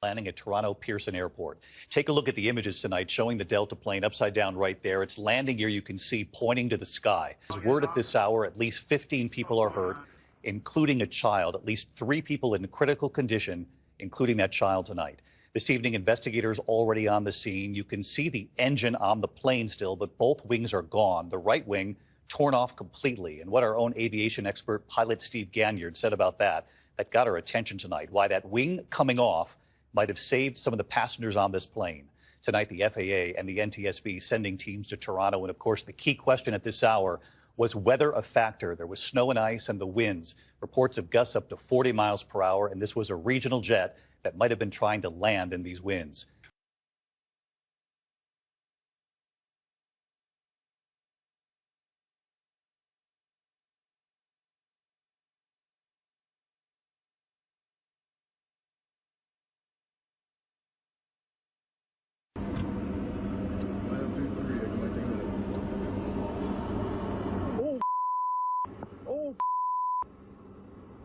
landing at Toronto Pearson Airport. Take a look at the images tonight showing the Delta plane upside down right there. Its landing gear you can see pointing to the sky. As word at this hour, at least 15 people are hurt, including a child. At least 3 people in critical condition, including that child tonight. This evening, investigators already on the scene. You can see the engine on the plane still, but both wings are gone. The right wing torn off completely. And what our own aviation expert, pilot Steve Ganyard, said about that got our attention tonight. Why that wing coming off might have saved some of the passengers on this plane. Tonight, the FAA and the NTSB sending teams to Toronto. And of course, the key question at this hour was weather a factor. There was snow and ice and the winds. Reports of gusts up to 40 miles per hour. And this was a regional jet that might have been trying to land in these winds.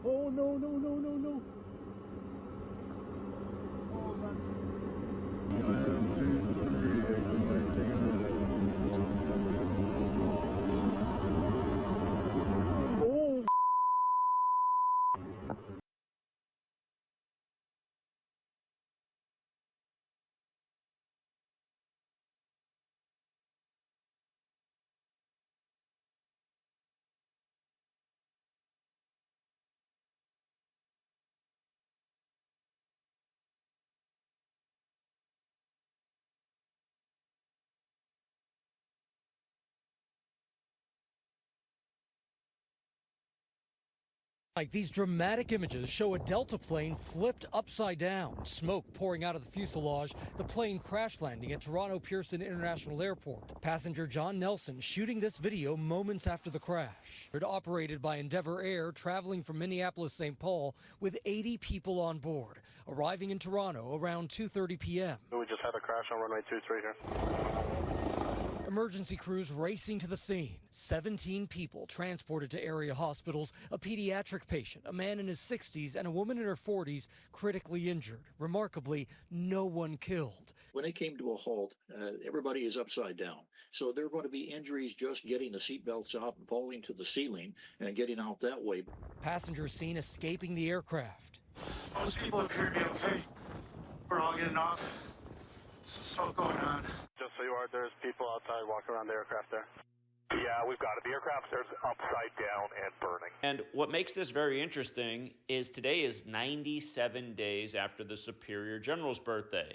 Oh, no, no, no, no, no. Oh, that's... Oh, Like these dramatic images show a Delta plane flipped upside down, smoke pouring out of the fuselage, the plane crash landing at Toronto Pearson International Airport. Passenger John Nelson shooting this video moments after the crash. It operated by Endeavour Air traveling from Minneapolis-St. Paul with 80 people on board, arriving in Toronto around 2:30 p.m. We just had a crash on runway 23 here. Emergency crews racing to the scene. 17 people transported to area hospitals, a pediatric patient, a man in his 60s, and a woman in her 40s critically injured. Remarkably, no one killed. When they came to a halt, everybody is upside down. So there are going to be injuries just getting the seatbelts out and falling to the ceiling and getting out that way. Passengers seen escaping the aircraft. Most people appear to be okay. We're all getting off. Some smoke going on. Just so you are, there's people outside walking around the aircraft there. Yeah, we've got it. The aircraft there's upside down and burning. And what makes this very interesting is today is 97 days after the Superior General's birthday.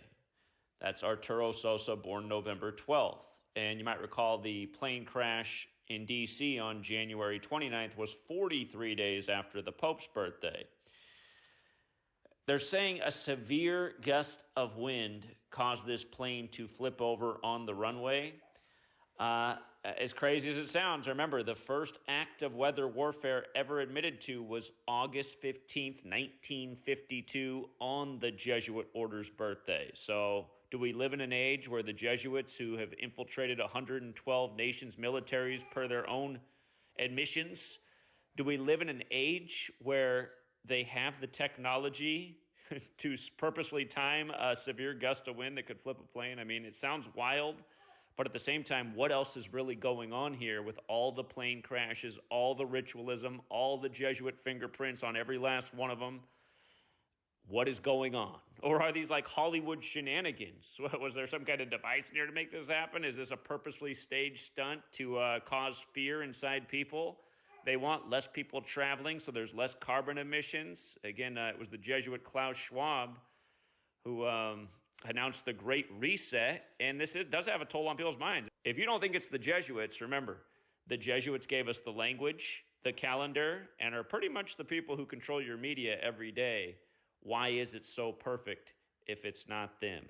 That's Arturo Sosa, born November 12th. And you might recall the plane crash in D.C. on January 29th was 43 days after the Pope's birthday. They're saying a severe gust of wind caused this plane to flip over on the runway. As crazy as it sounds, remember, the first act of weather warfare ever admitted to was August 15th, 1952, on the Jesuit order's birthday. So do we live in an age where the Jesuits, who have infiltrated 112 nations' militaries per their own admissions, do we live in an age where they have the technology to purposely time a severe gust of wind that could flip a plane? I mean, it sounds wild, but at the same time, what else is really going on here with all the plane crashes, all the ritualism, all the Jesuit fingerprints on every last one of them? What is going on? Or are these like Hollywood shenanigans? Was there some kind of device in here to make this happen? Is this a purposely staged stunt to cause fear inside people? They want less people traveling, so there's less carbon emissions. Again, it was the Jesuit Klaus Schwab who announced the Great Reset, and this does have a toll on people's minds. If you don't think it's the Jesuits, remember, the Jesuits gave us the language, the calendar, and are pretty much the people who control your media every day. Why is it so perfect if it's not them?